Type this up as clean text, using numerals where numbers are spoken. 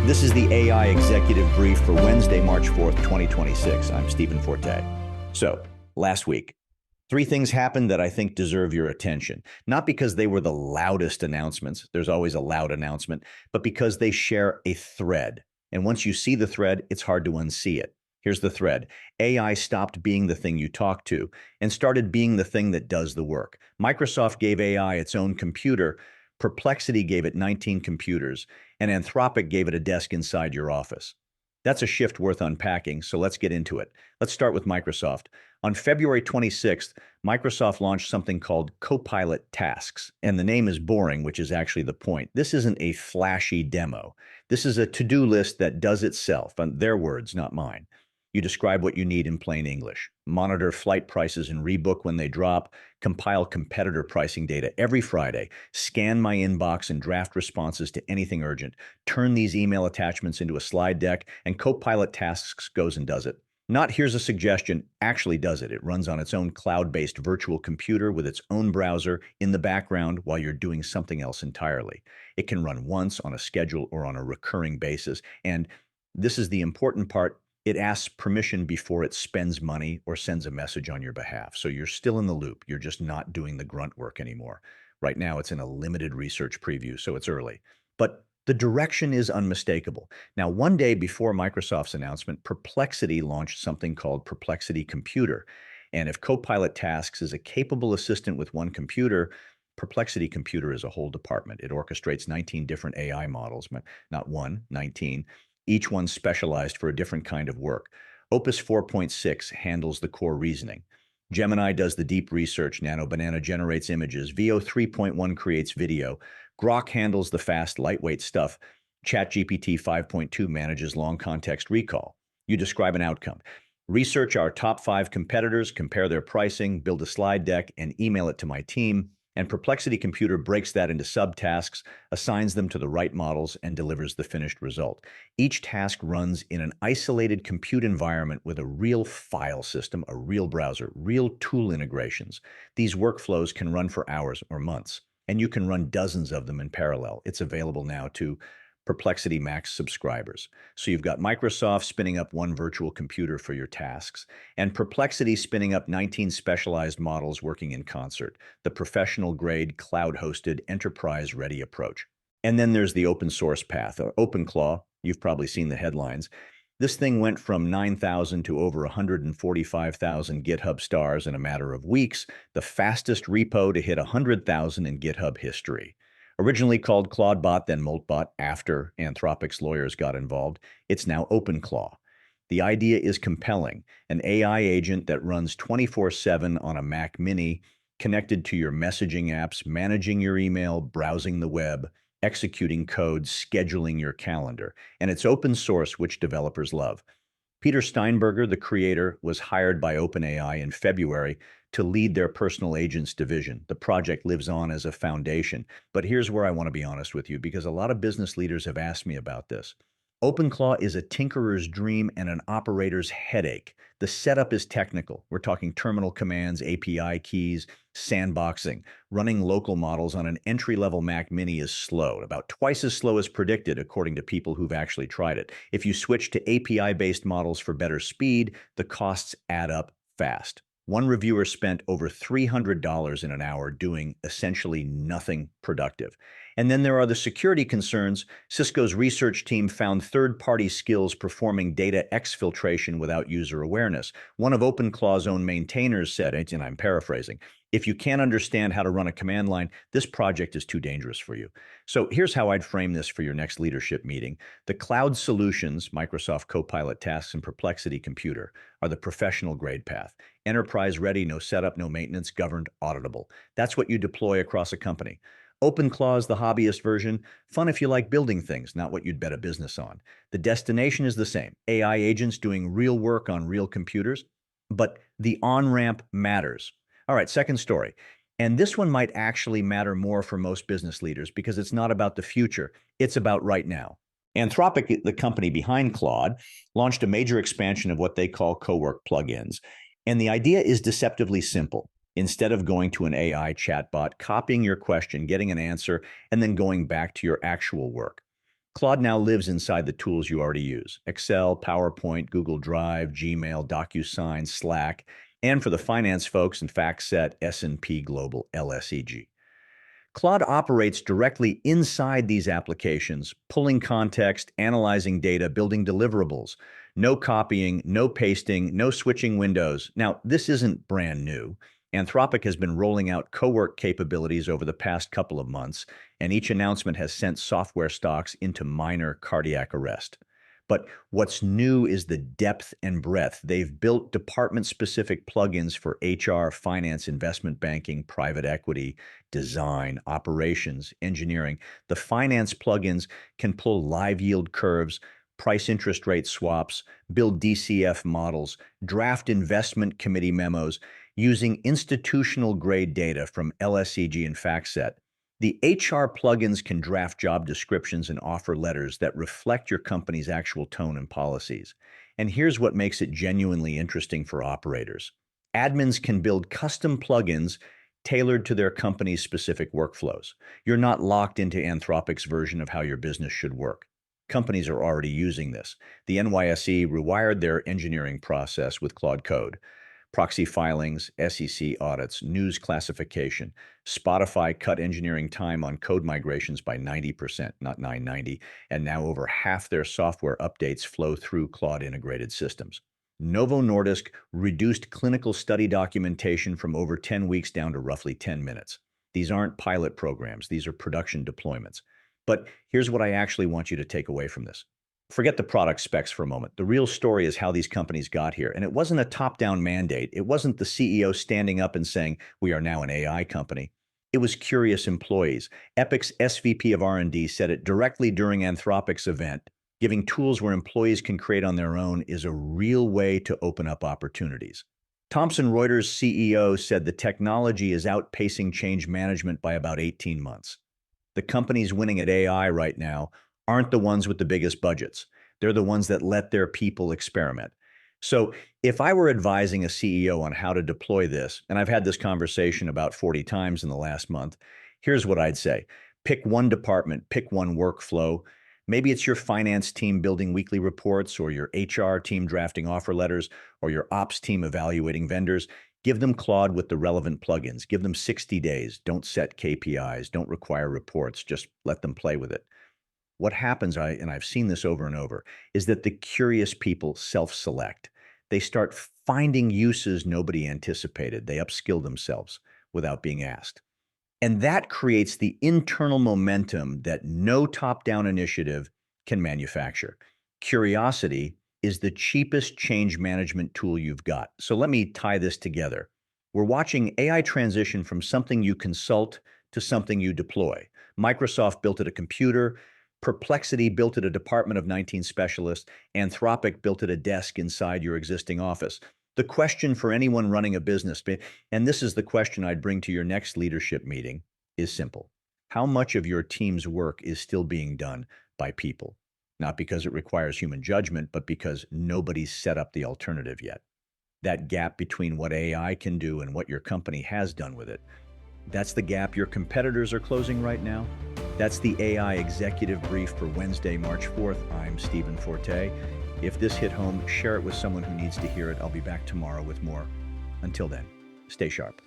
This is the AI Executive Brief for Wednesday, March 4th, 2026. I'm Stephen Forte. So, last week, three things happened that I think deserve your attention. Not because they were the loudest announcements, there's always a loud announcement, but because they share a thread. And once you see the thread, it's hard to unsee it. Here's the thread. AI stopped being the thing you talk to and started being the thing that does the work. Microsoft gave AI its own computer. Perplexity gave it 19 computers, and Anthropic gave it a desk inside your office. That's a shift worth unpacking, so let's get into it. Let's start with Microsoft. On February 26th, Microsoft launched something called Copilot Tasks, and the name is boring, which is actually the point. This isn't a flashy demo. This is a to-do list that does itself, and their words, not mine. You describe what you need in plain English. Monitor flight prices and rebook when they drop. Compile competitor pricing data every Friday. Scan my inbox and draft responses to anything urgent. Turn these email attachments into a slide deck, and Copilot Tasks goes and does it. Not here's a suggestion, actually does it. It runs on its own cloud-based virtual computer with its own browser in the background while you're doing something else entirely. It can run once on a schedule or on a recurring basis. And this is the important part. It asks permission before it spends money or sends a message on your behalf. So you're still in the loop. You're just not doing the grunt work anymore. Right now, it's in a limited research preview, so it's early. But the direction is unmistakable. Now, one day before Microsoft's announcement, Perplexity launched something called Perplexity Computer. And if Copilot Tasks is a capable assistant with one computer, Perplexity Computer is a whole department. It orchestrates 19 different AI models, not one, 19, each one specialized for a different kind of work. Opus 4.6 handles the core reasoning. Gemini does the deep research. Nano Banana generates images. VO 3.1 creates video. Grok handles the fast, lightweight stuff. ChatGPT 5.2 manages long context recall. You describe an outcome. Research our top 5 competitors, compare their pricing, build a slide deck, and email it to my team. And Perplexity Computer breaks that into subtasks, assigns them to the right models, and delivers the finished result. Each task runs in an isolated compute environment with a real file system, a real browser, real tool integrations. These workflows can run for hours or months, and you can run dozens of them in parallel. It's available now to Perplexity Max subscribers. So you've got Microsoft spinning up one virtual computer for your tasks, and Perplexity spinning up 19 specialized models working in concert, the professional-grade, cloud-hosted, enterprise-ready approach. And then there's the open source path, or OpenClaw. You've probably seen the headlines. This thing went from 9,000 to over 145,000 GitHub stars in a matter of weeks, the fastest repo to hit 100,000 in GitHub history. Originally called Claude then Moltbot after Anthropic's lawyers got involved, it's now OpenClaw. The idea is compelling, an AI agent that runs 24/7 on a Mac Mini, connected to your messaging apps, managing your email, browsing the web, executing code, scheduling your calendar. And it's open source, which developers love. Peter Steinberger, the creator, was hired by OpenAI in February to lead their personal agents division. The project lives on as a foundation. But here's where I want to be honest with you, because a lot of business leaders have asked me about this. OpenClaw is a tinkerer's dream and an operator's headache. The setup is technical. We're talking terminal commands, API keys, sandboxing. Running local models on an entry-level Mac Mini is slow, about twice as slow as predicted, according to people who've actually tried it. If you switch to API-based models for better speed, the costs add up fast. One reviewer spent over $300 in an hour doing essentially nothing productive. And then there are the security concerns. Cisco's research team found third-party skills performing data exfiltration without user awareness. One of OpenClaw's own maintainers said, and I'm paraphrasing, if you can't understand how to run a command line, this project is too dangerous for you. So here's how I'd frame this for your next leadership meeting. The cloud solutions, Microsoft Copilot Tasks and Perplexity Computer, are the professional grade path. Enterprise ready, no setup, no maintenance, governed, auditable. That's what you deploy across a company. OpenClaw is the hobbyist version, fun if you like building things, not what you'd bet a business on. The destination is the same, AI agents doing real work on real computers, but the on-ramp matters. All right, second story. And this one might actually matter more for most business leaders because it's not about the future, it's about right now. Anthropic, the company behind Claude, launched a major expansion of what they call Cowork plugins. And the idea is deceptively simple. Instead of going to an AI chatbot, copying your question, getting an answer, and then going back to your actual work. Claude now lives inside the tools you already use: Excel, PowerPoint, Google Drive, Gmail, DocuSign, Slack, and for the finance folks and FactSet, S&P Global, LSEG. Claude operates directly inside these applications, pulling context, analyzing data, building deliverables. No copying, no pasting, no switching windows. Now, this isn't brand new. Anthropic has been rolling out Cowork capabilities over the past couple of months, and each announcement has sent software stocks into minor cardiac arrest. But what's new is the depth and breadth. They've built department-specific plugins for HR, finance, investment banking, private equity, design, operations, engineering. The finance plugins can pull live yield curves, price interest rate swaps, build DCF models, draft investment committee memos using institutional grade data from LSEG and FactSet. The HR plugins can draft job descriptions and offer letters that reflect your company's actual tone and policies. And here's what makes it genuinely interesting for operators. Admins can build custom plugins tailored to their company's specific workflows. You're not locked into Anthropic's version of how your business should work. Companies are already using this. The NYSE rewired their engineering process with Claude Code. Proxy filings, SEC audits, news classification. Spotify cut engineering time on code migrations by 90%, not 990, and now over half their software updates flow through Claude integrated systems. Novo Nordisk reduced clinical study documentation from over 10 weeks down to roughly 10 minutes. These aren't pilot programs, these are production deployments. But here's what I actually want you to take away from this. Forget the product specs for a moment. The real story is how these companies got here. And it wasn't a top-down mandate. It wasn't the CEO standing up and saying, we are now an AI company. It was curious employees. Epic's SVP of R&D said it directly during Anthropic's event. Giving tools where employees can create on their own is a real way to open up opportunities. Thomson Reuters CEO said the technology is outpacing change management by about 18 months. The companies winning at AI right now aren't the ones with the biggest budgets. They're the ones that let their people experiment. So if I were advising a CEO on how to deploy this, and I've had this conversation about 40 times in the last month, here's what I'd say. Pick one department, pick one workflow. Maybe it's your finance team building weekly reports, or your HR team drafting offer letters, or your ops team evaluating vendors. Give them Claude with the relevant plugins. Give them 60 days. Don't set KPIs. Don't require reports. Just let them play with it. What happens, and I've seen this over and over, is that the curious people self-select. They start finding uses nobody anticipated. They upskill themselves without being asked. And that creates the internal momentum that no top-down initiative can manufacture. Curiosity is the cheapest change management tool you've got. So let me tie this together. We're watching AI transition from something you consult to something you deploy. Microsoft built it a computer. Perplexity built it a department of 19 specialists. Anthropic built it a desk inside your existing office. The question for anyone running a business, and this is the question I'd bring to your next leadership meeting, is simple. How much of your team's work is still being done by people? Not because it requires human judgment, but because nobody's set up the alternative yet. That gap between what AI can do and what your company has done with it, that's the gap your competitors are closing right now. That's the AI Executive Brief for Wednesday, March 4th. I'm Stephen Forte. If this hit home, share it with someone who needs to hear it. I'll be back tomorrow with more. Until then, stay sharp.